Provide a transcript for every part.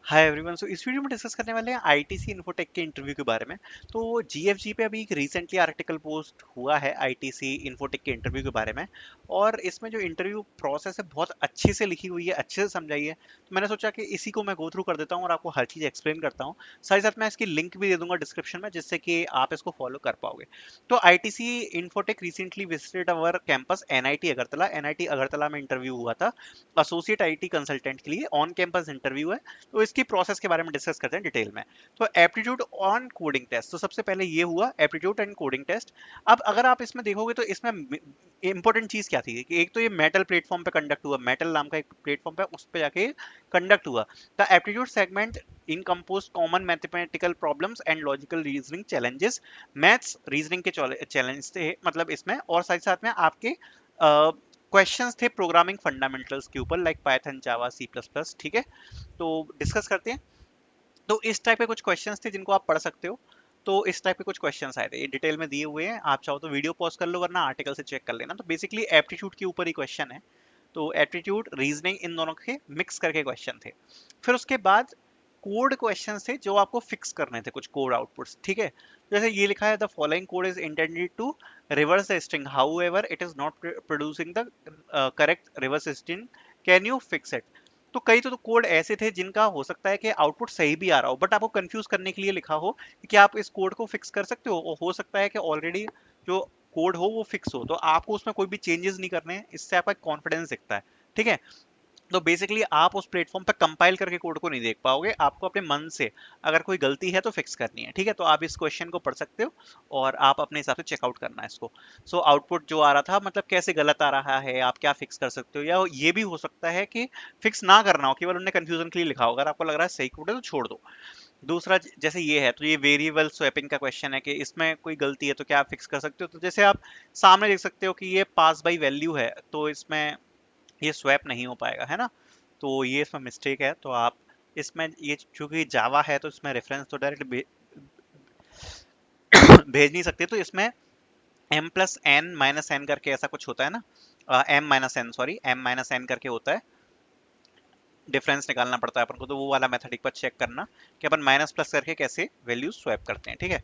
Hi everyone. सो इस video में discuss करने वाले हैं आईटीसी इन्फोटेक के इंटरव्यू के बारे में। तो जीएफजी पे अभी एक रिसेंटली आर्टिकल पोस्ट हुआ है आईटीसी इन्फोटेक के इंटरव्यू के बारे में, और इसमें जो इंटरव्यू प्रोसेस है बहुत अच्छे से लिखी हुई है, अच्छे से समझाई है। तो मैंने सोचा कि इसी को मैं गो थ्रू कर देता हूँ और आपको हर चीज़ एक्सप्लेन करता हूँ। साथ ही साथ मैं इसकी लिंक भी दे दूंगा डिस्क्रिप्शन में, जिससे कि आप इसको फॉलो कर पाओगे। तो ITC Infotech recently visited our campus NIT Agartala. NIT Agartala में इंटरव्यू हुआ था एसोसिएट आईटी कंसल्टेंट के लिए, ऑन कैंपस इंटरव्यू है। तो इसकी प्रोसेस के बारे में डिस्कस करते हैं डिटेल में। तो एप्टीट्यूड ऑन कोडिंग टेस्ट, तो सबसे पहले ये हुआ एप्टीट्यूड एंड कोडिंग टेस्ट। अब अगर आप इसमें देखोगे तो इसमें इंपॉर्टेंट चीज क्या थी कि एक तो ये मेटल प्लेटफॉर्म पे कंडक्ट हुआ, मेटल नाम का एक प्लेटफॉर्म पे उस पे जाके कंडक्ट हुआ। The aptitude segment in compose common mathematical problems and logical reasoning challenges. Maths reasoning के चैलेंज थे मतलब इसमें, और साथ साथ में आपके क्वेश्चंस थे प्रोग्रामिंग फंडामेंटल्स के ऊपर, लाइक पाइथन, जावा, सी प्लस प्लस। ठीक है, तो डिस्कस करते हैं। तो इस टाइप के कुछ क्वेश्चंस थे जिनको आप पढ़ सकते हो। तो इस टाइप के कुछ क्वेश्चंस आए थे, ये डिटेल में दिए हुए हैं, आप चाहो तो वीडियो पॉज कर लो वरना आर्टिकल से चेक कर लेना। तो बेसिकली एप्टीट्यूड के ऊपर ही क्वेश्चन है। तो एप्टीट्यूड रीजनिंग इन दोनों के मिक्स करके क्वेश्चन थे। फिर उसके बाद कोड क्वेश्चंस थे जो आपको फिक्स करने थे, कुछ कोड आउटपुट्स। ठीक है, जैसे ये लिखा है the following code is intended to reverse the string, however it is not producing the correct reverse string, can you fix it. तो कई तो कोड ऐसे थे जिनका हो सकता है कि आउटपुट सही भी आ रहा हो, बट आपको कंफ्यूज करने के लिए लिखा हो कि क्या आप इस कोड को फिक्स कर सकते हो। और हो सकता है कि ऑलरेडी जो कोड हो वो फिक्स हो, तो आपको उसमें कोई भी चेंजेस नहीं करने हैं, इससे आपका कॉन्फिडेंस दिखता है। ठीक है, तो बेसिकली आप उस प्लेटफॉर्म पे कंपाइल करके कोड को नहीं देख पाओगे, आपको अपने मन से अगर कोई गलती है तो फिक्स करनी है। ठीक है, तो आप इस क्वेश्चन को पढ़ सकते हो और आप अपने हिसाब से चेकआउट करना है इसको। सो आउटपुट जो आ रहा था मतलब कैसे गलत आ रहा है, आप क्या फिक्स कर सकते हो, या ये भी हो सकता है कि फिक्स ना करना हो, केवल उन्होंने कंफ्यूजन के लिए लिखा हो। अगर आपको लग रहा है सही कोड है तो छोड़ दो। दूसरा जैसे ये है, तो ये वेरिएबल स्वैपिंग का क्वेश्चन है कि इसमें कोई गलती है तो क्या आप फिक्स कर सकते हो। तो जैसे आप सामने देख सकते हो कि ये पास बाई वैल्यू है, तो इसमें ये स्वैप नहीं हो पाएगा, है ना। तो ये इसमें मिस्टेक है। तो आप इसमें ये चूंकि जावा है तो इसमें रेफरेंस तो डायरेक्ट भेज नहीं सकते, तो इसमें M plus N minus N करके ऐसा कुछ होता है ना, M minus N, sorry M minus N करके होता है, डिफरेंस निकालना पड़ता है अपन को। तो वो वाला मेथड एक बार चेक करना कि अपन माइनस प्लस करके कैसे वैल्यू स्वैप करते हैं। ठीक है,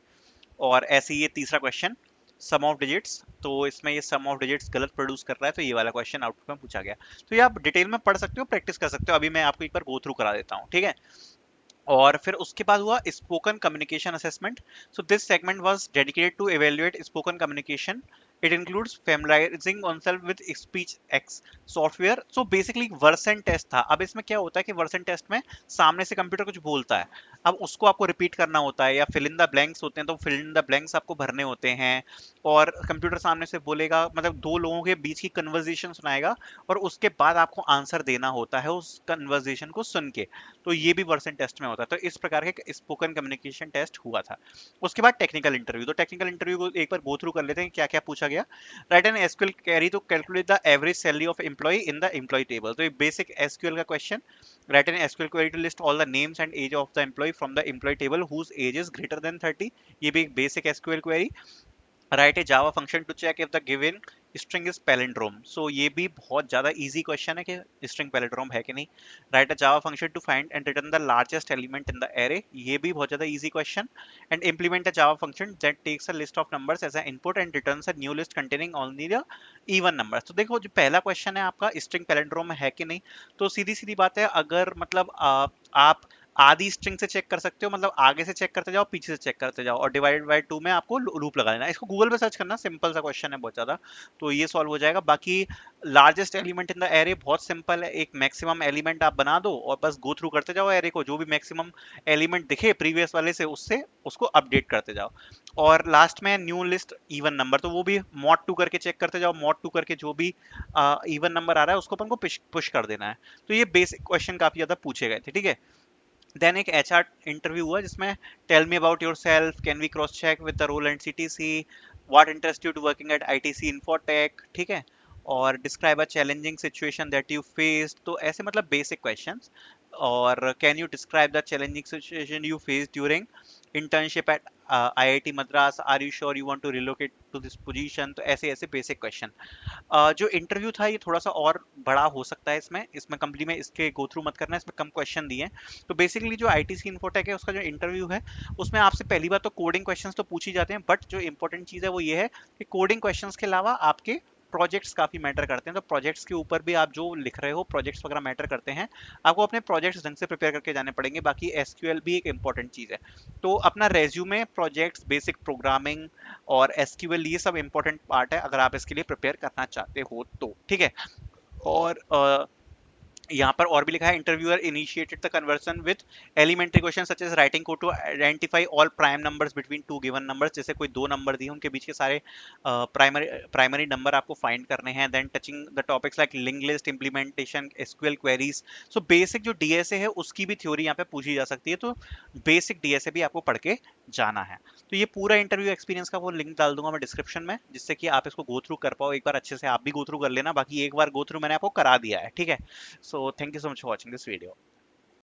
और ऐसे ये तीसरा क्वेश्चन सम ऑफ डिजिट्स, तो इसमें ये सम ऑफ डिजिट्स गलत प्रोड्यूस कर रहा है, तो ये वाला क्वेश्चन आउटपुट में पूछा गया। तो ये आप डिटेल में पढ़ सकते हो, प्रैक्टिस कर सकते हो। अभी मैं आपको एक बार गो थ्रू करा देता हूँ। ठीक है, और फिर उसके बाद हुआ spoken communication assessment. So this segment was dedicated to evaluate spoken communication. It includes familiarising oneself with speech X software. So basically Versant test था। अब इसमें क्या होता है कि वर्सन टेस्ट में सामने से कंप्यूटर कुछ बोलता है, अब उसको आपको रिपीट करना होता है, या फिल इन द ब्लैंक्स होते हैं तो फिल इन द ब्लैंक्स आपको भरने होते हैं। और कंप्यूटर सामने से बोलेगा, मतलब दो लोगों के बीच की कन्वर्जेशन सुनाएगा, और उसके बाद आपको आंसर देना होता है उस कन्वर्जेशन को सुन के। तो ये भी वर्सन टेस्ट में होता है। तो इस प्रकार के स्पोकन कम्युनिकेशन टेस्ट हुआ था। उसके बाद टेक्निकल इंटरव्यू, तो टेक्निकल इंटरव्यू को एक बार गो थ्रू कर लेते हैं क्या क्या पूछा गया। Write an SQL query to calculate the average salary of employ in the employ table. तो ये बेसिक एसक्यूएल का question. Write an SQL query to list all the names and age of the employ from the employ table whose age is greater than 30। ये भी एक basic SQL query. Write a Java function to check if the given string is palindrome. So ये भी बहुत ज्यादा easy question है कि string palindrome है कि नहीं। Write a Java function to find and return the largest element in the array. ये भी बहुत ज्यादा easy question. And implement a Java function that takes a list of numbers as a input and returns a new list containing only the even numbers. तो देखो, जो पहला question है आपका स्ट्रिंग पैलिंड्रोम है कि नहीं, तो सीधी सीधी बात है, अगर मतलब आप आधी स्ट्रिंग से चेक कर सकते हो, मतलब आगे से चेक करते जाओ, पीछे से चेक करते जाओ, और डिवाइडेड बाय 2 में आपको लूप लगा देना। इसको गूगल पे सर्च करना, सिंपल सा क्वेश्चन है बहुत ज्यादा, तो ये सॉल्व हो जाएगा। बाकी largest element in the array बहुत सिंपल है, एक मैक्सिमम एलिमेंट आप बना दो और बस गो थ्रू करते जाओ एरे को, जो भी मैक्सिमम एलिमेंट दिखे प्रीवियस वाले से उससे उसको अपडेट करते जाओ। और लास्ट में न्यू लिस्ट इवन नंबर, तो वो भी मॉड 2 करके चेक करते जाओ, मॉड 2 करके जो भी इवन नंबर आ रहा है उसको अपन को पुश कर देना है। तो ये बेसिक क्वेश्चन काफी ज्यादा पूछे गए थे। ठीक है, देन एक एचआर इंटरव्यू हुआ जिसमें tell me about yourself, can we cross check with the role and CTC, what interest you to working at ITC Infotech. ठीक है, और describe a challenging situation that you faced. तो ऐसे मतलब basic questions. और can you describe the challenging situation you face during internship at IIT Madras, are you sure you want to relocate to this position, तो ऐसे ऐसे basic question. जो interview था ये थोड़ा सा और बड़ा हो सकता है, इसमें इसमें कंपनी में इसके गो थ्रू मत करना, इसमें कम क्वेश्चन दिए हैं। तो बेसिकली जो आईटीसी इन्फोटेक है उसका जो इंटरव्यू है उसमें आपसे पहली बात तो कोडिंग क्वेश्चंस तो पूछी जाते हैं, बट जो इंपॉर्टेंट चीज़ है वो ये है कि कोडिंग क्वेश्चंस के अलावा आपके प्रोजेक्ट्स काफी मैटर करते हैं। तो प्रोजेक्ट्स के ऊपर भी आप जो लिख रहे हो, प्रोजेक्ट्स वगैरह मैटर करते हैं। आपको अपने प्रोजेक्ट्स ढंग से प्रिपेयर करके जाने पड़ेंगे। बाकी एसक्यूएल भी एक इंपॉर्टेंट चीज है। तो अपना रेज्यूमे, प्रोजेक्ट्स, बेसिक प्रोग्रामिंग और एसक्यूएल, ये सब इंपॉर्टेंट पार्ट है अगर आप इसके लिए प्रिपेयर करना चाहते हो तो, ठीक है। और यहाँ पर और भी लिखा है, interviewer initiated the conversion with elementary question such as writing code to identify all prime numbers between two given numbers. जैसे कोई दो नंबर दिए उनके बीच के सारे प्राइमरी नंबर आपको फाइंड करने हैं। Then touching the topics like link list, implementation, SQL queries. So basic जो डीएसए है उसकी भी थ्योरी यहाँ पे पूछी जा सकती है। तो बेसिक डीएसए भी आपको पढ़ के जाना है। तो ये पूरा इंटरव्यू एक्सपीरियंस का वो लिंक डाल दूंगा मैं डिस्क्रिप्शन में, जिससे कि आप इसको गो थ्रू कर पाओ। एक बार अच्छे से आप भी गो थ्रू कर लेना, बाकी एक बार गो थ्रू मैंने आपको करा दिया है, ठीक है। So thank you so much for watching this video.